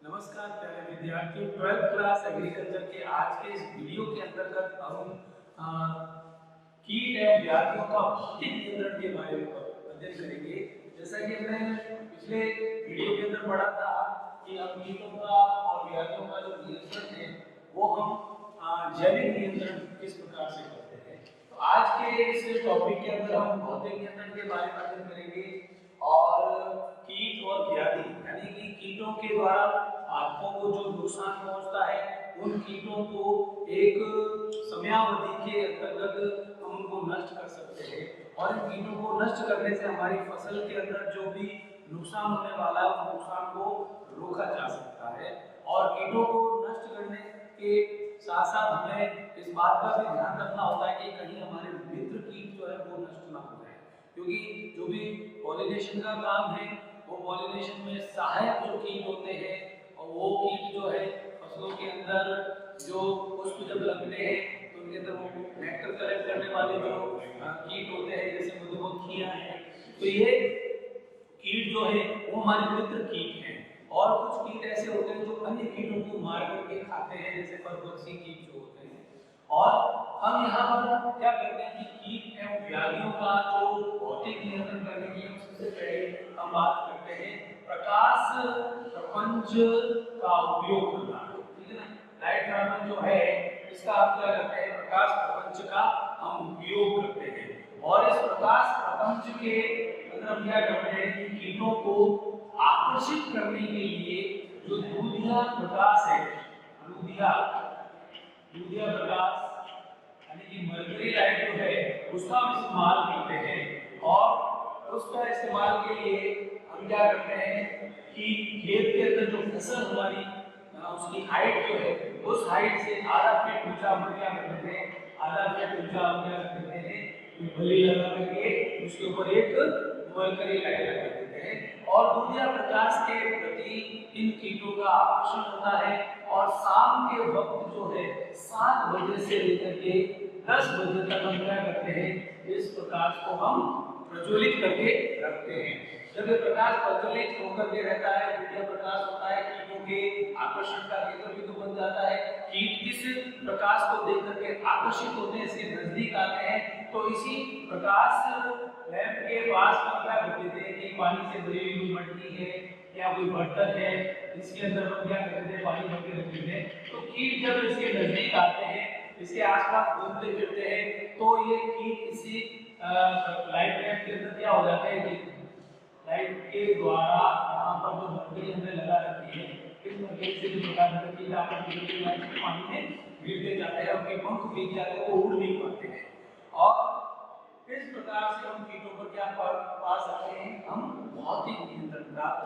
नमस्कार प्यारे विद्यार्थियों, 12th क्लास एग्रीकल्चर के आज के इस वीडियो के अंतर्गत हम कीट एवं व्याधियों का भौतिक नियंत्रण के बारे में अध्ययन करेंगे। जैसा कि हमने पिछले वीडियो के अंदर पढ़ा था कि हम कीटों का और व्याधियों का जो नियंत्रण है वो हम जैविक नियंत्रण किस प्रकार से करते हैं। तो आज के इस टॉपिक के अंदर हम भौतिक नियंत्रण के बारे में अध्ययन करेंगे और कीट और व्याधि यानी कि कीटों के द्वारा आपको को जो नुकसान पहुंचता है उन कीटों को एक समयावधि के अंतर्गत हम उनको नष्ट कर सकते हैं और इन कीटों को नष्ट करने से हमारी फसल के अंदर जो भी नुकसान होने वाला है उस नुकसान को रोका जा सकता है। और कीटों को नष्ट करने के साथ साथ हमें इस बात का भी ध्यान रखना होता है कि कहीं हमारे मित्र कीट जो है वो नष्ट ना हो जाए, क्योंकि जो भी पॉलिनेशन का काम है वो पॉलिनेशन में सहायक जो कीट होते हैं और वो कीट जो है फसलों के अंदर जो पुष्प जब लगते हैं तो उनके अंदर वो नेक्टर कलेक्ट करने वाले जो कीट होते हैं जैसे मधुमक्खियां हैं, तो ये कीट जो है वो हमारे मित्र कीट हैं। और कुछ कीट ऐसे होते हैं जो अन्य कीटों को मार करके खाते हैं, जैसे परभक्षी कीट जो होते हैं। और हम यहाँ पर क्या करते हैं कि कीट एवं व्याधियों का जो भौतिक नियंत्रण करने की सबसे पहले हम बात करते हैं प्रकाश प्रपंच का उपयोग करना, ठीक है ना। लाइट थर्मल जो है इसका हम क्या करते हैं, प्रकाश प्रपंच का हम उपयोग करते हैं। और इस प्रकाश प्रपंच के अंदर हम क्या करते हैं कि कीटों को आकर्षित करने के लिए जो दूधिया प्रकाश है, दूधिया दूधिया प्रकाश यानी कि मरकरी लाइट जो है उसका हम इस्तेमाल करते हैं। और उसका इस्तेमाल के लिए हम क्या करते हैं कि खेत के अंदर जो फसल हमारी उसकी हाइट जो है उस हाइट से आधा फीट ऊंचा हम क्या करते हैं, आधा फीट ऊंचा हम क्या करते हैं, बल्ली लगा करके उसके ऊपर एक मरकरी लाइट लगा देते हैं। और दूधिया प्रकाश के प्रति इन कीटों का आकर्षण होता है और शाम के वक्त जो है 7 बजे से लेकर के 10 बजे तक हम क्या करते हैं, इस प्रकाश को हम प्रज्वलित करके रखते हैं। जब ये प्रकाश प्रज्वलित होकर के रहता है, दूधिया प्रकाश होता है, कीटों के आकर्षण का केंद्र बिंदु बन जाता है। कीट इस प्रकाश को देख करके आकर्षित होते हैं, इसके नजदीक आते हैं। तो इसी प्रकाश लैंप के पास हम क्या कर देते हैं कि पानी से भरी हुई मटकी है या कोई बर्तन है, इसके अंदर हम क्या करते हैं, पानी भर के रख देते हैं। तो कीट जब इसके नजदीक आते हैं, इसके आसपास घूमते फिरते हैं, तो ये कीट इसी लाइट लैंप के अंदर क्या हो जाते हैं कि लाइट के द्वारा यहाँ पर जो मरकरी हमने लगा रखी है, इस मरकरी से जो प्रकाश निकलती है आप लाइट के पानी में गिरते जाते हैं, उनके पंख भीग जाते हैं, वो उड़ नहीं पाते हैं। और इस प्रकार से हम कीटों पर क्या पा सकते हैं, हम भौतिक नियंत्रण प्राप्त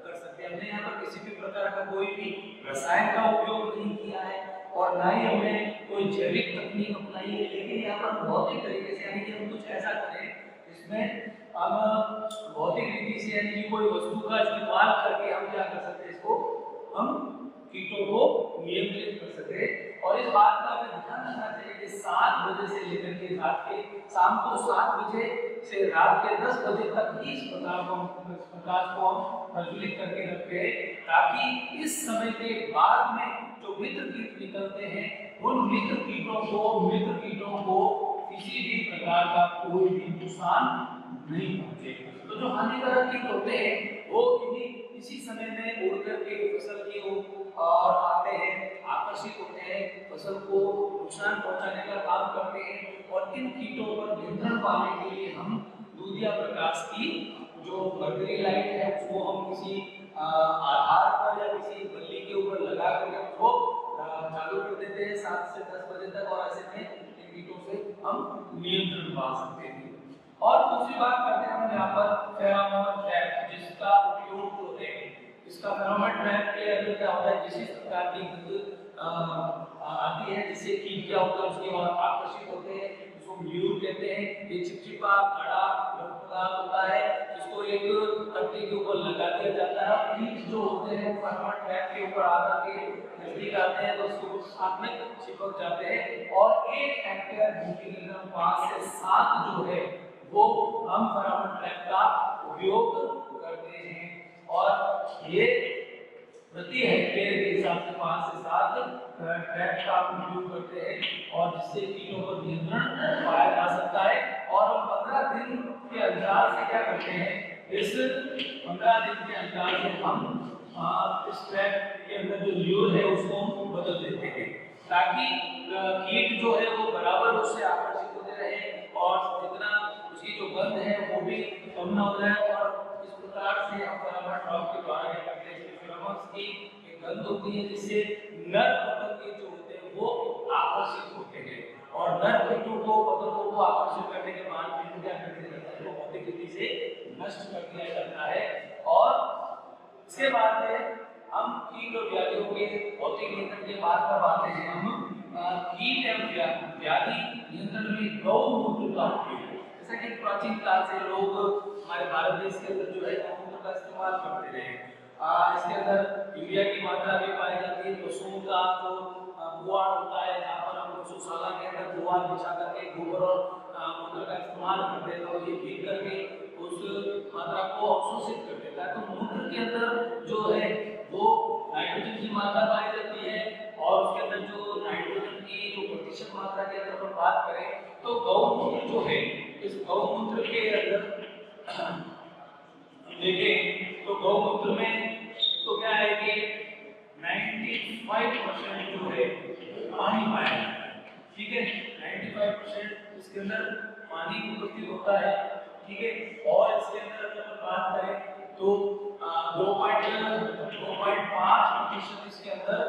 कर सकते हैं। हमने यहाँ पर किसी भी प्रकार का कोई भी रसायन का उपयोग नहीं किया है और ना ही हमने कोई जैविक तकनीक अपनाई है, लेकिन यहाँ पर भौतिक तरीके से यानी कि हम कुछ ऐसा करें जिसमें हम भौतिक रीति से यानी कि कोई वस्तु का इस्तेमाल करके हम क्या कर सकते हैं, इसको हम कीटों को नियंत्रित कर सकते हैं। और इस बात का हमें ध्यान रखना चाहिए कि 7 बजे से लेकर के रात के शाम को 7 बजे से रात के 10 बजे तक इस प्रकाश को हम प्रज्वलित करके रखते हैं, ताकि इस समय के बाद में जो मित्र कीट निकलते हैं उन मित्र कीटों को किसी भी प्रकार का कोई भी नुकसान नहीं पहुंचे। तो जो हानिकारक कीट होते हैं वो इसी समय में उड़ करके फसल की और आते हैं, आकर्षित होते हैं, फसल को नुकसान पहुंचाने का काम करते हैं। और इन कीटों पर नियंत्रण पाने के लिए हम दूधिया प्रकाश की जो मरकरी लाइट है उसको हम किसी आधार पर या किसी बल्ली के ऊपर लगा करके उसको चालू कर देते हैं 7 से 10 बजे तक, और ऐसे में इन कीटों से हम नियंत्रण पा सकते हैं। और दूसरी बात करते हैं हम यहाँ पर फेरोमोन ट्रैप, जिसका उपयोग जो है, इसका फेरोमोन ट्रैप के अंदर क्या होता है, जिस प्रकार की गंध आती है जिससे कीट क्या होता है उसकी ओर आकर्षित होते हैं, इसको म्यूर कहते हैं। ये चिपचिपा गाढ़ा पदार्थ होता है जिसको एक तख्ते के ऊपर लगा दिया जाता है और कीट जो होते हैं फेरोमोन ट्रैप के ऊपर आकर के नजदीक आते हैं तो उसको साथ में चिपक जाते हैं। और 1 हेक्टेयर भूमि के अंदर 5 से 7 जो है वो हम फेरोमोन ट्रैप का उपयोग करते हैं। और ये प्रति हेक्टेयर के हिसाब से 5 से 7 ट्रैप का उपयोग करते हैं और जिससे कीटों पर नियंत्रण पाया जा सकता है। और हम 15 दिन के अंतराल से क्या करते हैं, इस 15 दिन के अंतराल से हम इस ट्रैप के अंदर जो ल्यूर है उसको हम बदल देते हैं ताकि कीट जो है वो बराबर उससे आकर्षित होते रहे और जितना उसकी जो गंध है वो भी कम ना हो जाए। और इस प्रकार से हम बराबर ड्रॉप के द्वारा क्या करते हैं, फेरोमोन्स की एक गंध होती है जिससे नर पतंगे जो होते हैं वो आकर्षित होते हैं और नर कीटों को पतंगों को आकर्षित करने के बाद कीट क्या करते हैं, वो भौतिक रीति से नष्ट कर दिया जाता है। और इसके बाद में हम कीट और व्याधियों के भौतिक नियंत्रण के बाद पर आते हैं हम कीट एवं व्याधि नियंत्रण में गौमूत्र का उपयोग। जैसा कि प्राचीन काल से लोग हमारे भारत देश के अंदर जो है गौमूत्र का इस्तेमाल करते रहे। इसके अंदर यूरिया की मात्रा भी पाई जाती है। पशुओं का जो पुआल होता है जहाँ पर हम गौशाला के अंदर पुआल बिछा करके गोबर और मूत्र का इस्तेमाल करते हैं तो ये पीट करके उस मात्रा को अवशोषित कर देता है। तो मूत्र के अंदर जो है वो नाइट्रोजन की मात्रा पाई जाती है और उसके अंदर जो नाइट्रोजन की जो प्रतिशत मात्रा की अगर हम बात करें तो गौमूत्र जो है, इस गौमूत्र के अंदर देखें तो गौमूत्र में तो क्या है कि 95% जो है पानी पाया जाता है। ठीक है, 95% इसके अंदर पानी उपस्थित होता है। ठीक है, और इसके अंदर अगर हम बात करें तो 2.5% इसके अंदर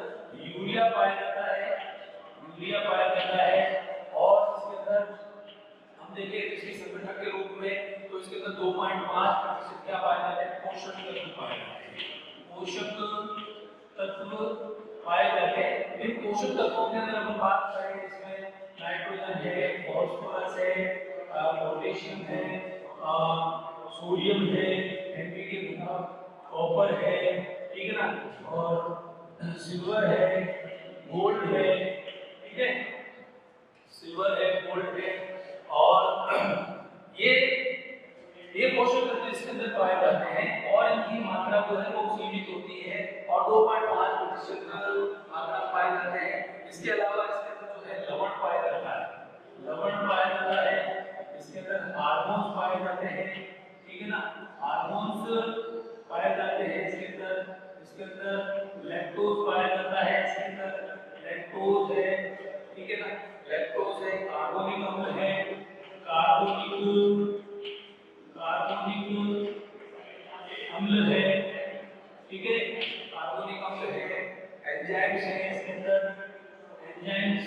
यूरिया पाया जाता है, यूरिया पाया जाता है। और इसके अंदर हम देखें कृषि संगठन के रूप में तो इसके अंदर 2.5% क्या पाया जाता है, पोषक तत्व पाए जाते हैं, पोषक तत्व पाए जाते हैं। इन पोषक तत्वों के अंदर हम बात करें इसमें नाइट्रोजन है, फास्फोरस है, पोटेशियम है, सोडियम है, एनपीके तथा कॉपर है, ठीक है ना, और सिल्वर है, गोल्ड है, ठीक है, सिल्वर है, गोल्ड है। और ये पोषक तत्व इसके अंदर पाए जाते हैं और इनकी मात्रा जो है वो सीमित होती है और 2.5% मात्रा पाए जाते हैं। इसके अलावा इसके अंदर जो है लवण पाया जाता है, लवण पाया जाता है। इसके अंदर हार्मोन्स पाए जाते हैं, ठीक है ना, हार्मोन्स पाए जाते हैं। इसके अंदर लैक्टोज पाया जाता है, इसके अंदर लैक्टोज है, ठीक है ना, लैक्टोज है, कार्बोनिक अम्ल है, कार्बोनिक अम्ल है, ठीक है, कार्बोनिक अम्ल है, एंजाइम्स है, इसके अंदर एंजाइम्स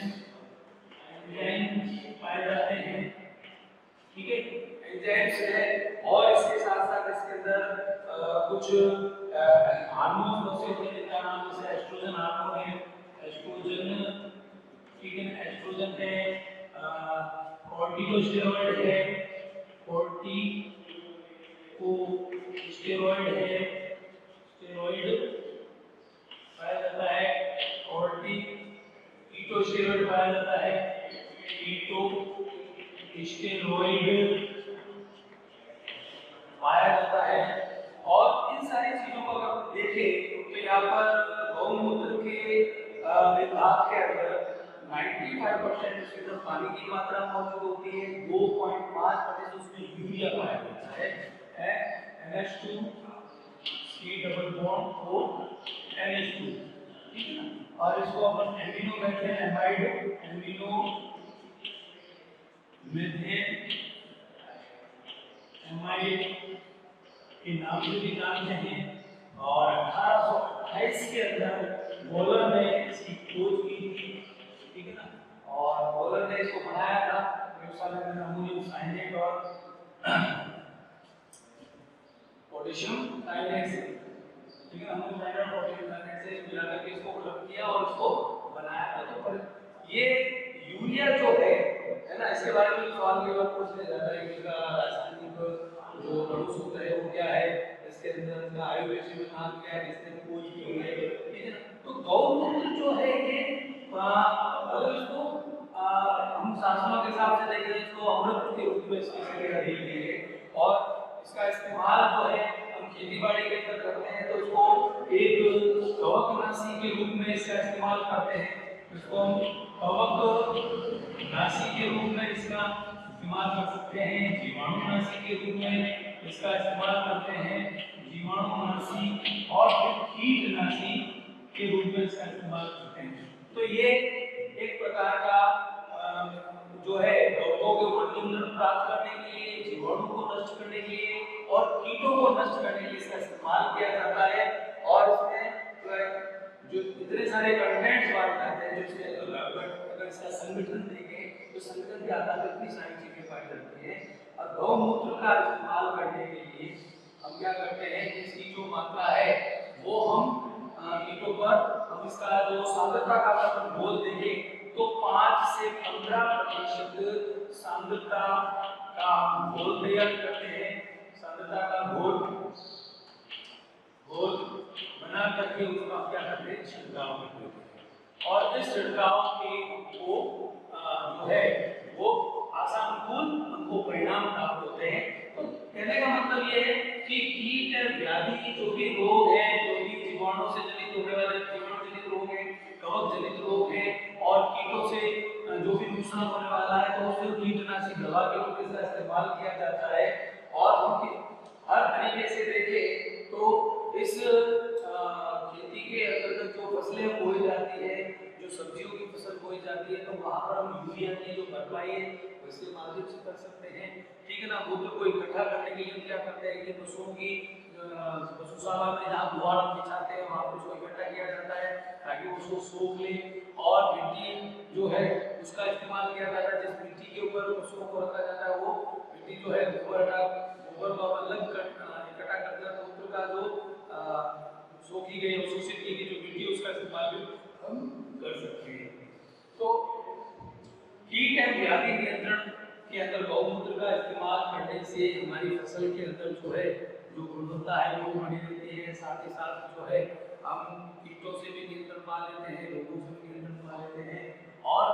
पाए जाते हैं, ठीक है, एंजाइम्स है। और इसके साथ साथ इसके अंदर कुछ हार्मोन्स होते हैं जिनका नाम जैसे एस्ट्रोजन हार्मोन है, एस्ट्रोजन, ठीक है, एस्ट्रोजन है, कॉर्टिकोस्टेरॉइड है, कॉर्टिकोस्टेरॉइड है, स्टेरॉइड पाया जाता है, कीटोस्टेरॉइड पाया जाता है, कीटोस्टेरॉइड पाया जाता है। और इन सारी चीजों को अगर हम देखें तो यहाँ पर गौमूत्र के विभाग के अंदर 95% इसके अंदर पानी की मात्रा मौजूद होती है, 2.5% उसमें यूरिया पाया जाता है, NH2 C double bond O NH2, ठीक है, और इसको अपन एमिनो कहते हैं, एमाइड, एमिनो मेथेन एमाइड के नाम से भी जानते हैं। और 1828 के अंदर बोलर ने इसकी खोज की थी, ठीक है ना, और बोलर ने इसको बनाया था प्रयोगशाला में अमोनियम साइनेट और पोटेशियम साइनेट से, ठीक है, अमोनियम साइनेट और पोटेशियम साइनेट से मिला करके इसको अलग किया और इसको बनाया था। तो पर ये यूरिया जो है ना, इसके बारे में सवाल के बाद पूछने जाता है कि इसका रासायनिक जो अणु सूत्र है वो क्या है, इसके अंदर इसका आयुर्वेद नाम क्या है, इसने खोज की है, ठीक है। तो गौमूत्र जो है ये अगर इसको हम शास्त्रों के हिसाब से देखें इसको अमृत के रूप में इसकी संज्ञा दी गई है और इसका इस्तेमाल जो है हम खेती बाड़ी के अंदर करते हैं तो इसको एक कवकनाशी के रूप में इसका इस्तेमाल करते हैं। इसको हम कवकनाशी के रूप में इसका इस्तेमाल कर सकते हैं। जीवाणुनाशी के रूप में इसका इस्तेमाल करते हैं, जीवाणुनाशी। और फिर कीटनाशी के रूप में इसका इस्तेमाल करते हैं। तो ये एक प्रकार का जो है कवकों के ऊपर नियंत्रण प्राप्त करने के लिए, जीवाणु को नष्ट करने के लिए और कीटों को नष्ट करने के लिए इसका इस्तेमाल किया जाता है। और इसमें जो इतने सारे कंटेंट्स पाए जाते हैं, जो इसके अगर इसका संगठन देखें तो संगठन के आधार पर इतनी सारी चीजें पाई जाती हैं। और गौमूत्र का इस्तेमाल करने के लिए हम क्या करते हैं, इसकी जो मात्रा है वो हम कीटों पर हम इसका जो सांद्रता का अगर हम घोल देंगे तो 5 से 15% सांद्रता का घोल तैयार करते हैं। सांद्रता का घोल बना करके उसका क्या करते हैं, छिड़काव करते हैं। और इस छिड़काव के जो है वो आशानुकूल हमको परिणाम प्राप्त होते हैं। तो कहने का मतलब ये है कि कीट व्याधि जो भी रोग है, जो भी जीवाणु से जनित होने वाले जीवाणु जनित रोग है, कवक जनित रोग है और कीटों से जो भी नुकसान होने वाला है, तो उसमें कीटनाशी दवा के रूप में इसका इस्तेमाल किया जाता है। और हर तरीके से देखें तो इस खेती के अंतर्गत जो फसलें बोई जाती है, जो सब्जियों की फसल बोई जाती है, तो वहां पर हम यूरिया की जो भरपाई है उसके माध्यम से कर सकते हैं। ठीक है ना। मूत्र को इकट्ठा करने के लिए क्या करते हैं कि पशुओं की पशुशाला में जहाँ गुआड़ बिछाते हैं वहां पर उसको इकट्ठा किया जाता है ताकि वो उसको सोख ले। और मिट्टी जो है उसका इस्तेमाल किया जाता है। जिस मिट्टी के ऊपर पशुओं को रखा जाता है वो मिट्टी जो है गोबर को अलग इकट्ठा करके मूत्र का जो सोखी गई अवशोषित की गई जो मिट्टी है उसका इस्तेमाल भी हम कर सकते हैं। तो कीट एवं व्याधि नियंत्रण के अंदर गौमूत्र का इस्तेमाल करने से हमारी फसल के अंदर जो है जो गुणवत्ता है वो बनी रहती है। साथ ही साथ जो है हम कीटों से भी नियंत्रण पा लेते हैं, रोगों से भी नियंत्रण पा लेते हैं। और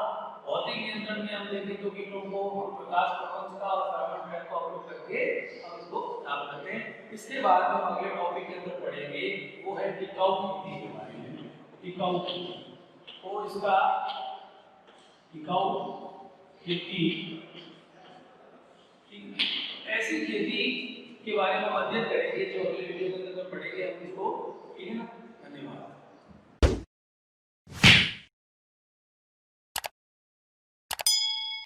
भौतिक नियंत्रण में हम देखें तो कीटों को प्रकाश प्रपंच का और फेरोमोन ट्रैप का उपयोग करके हम इसको खराब करते हैं। इसके बाद हम अगले टॉपिक के अंदर पढ़ेंगे वो है टिकाऊ खेती के बारे में। टिकाऊ खेती तो इसका टिकाऊ खेती ऐसी खेती के बारे में अध्ययन करेंगे जो अगले वीडियो के अंदर पढ़ेंगे हम इसको। ठीक है ना। धन्यवाद।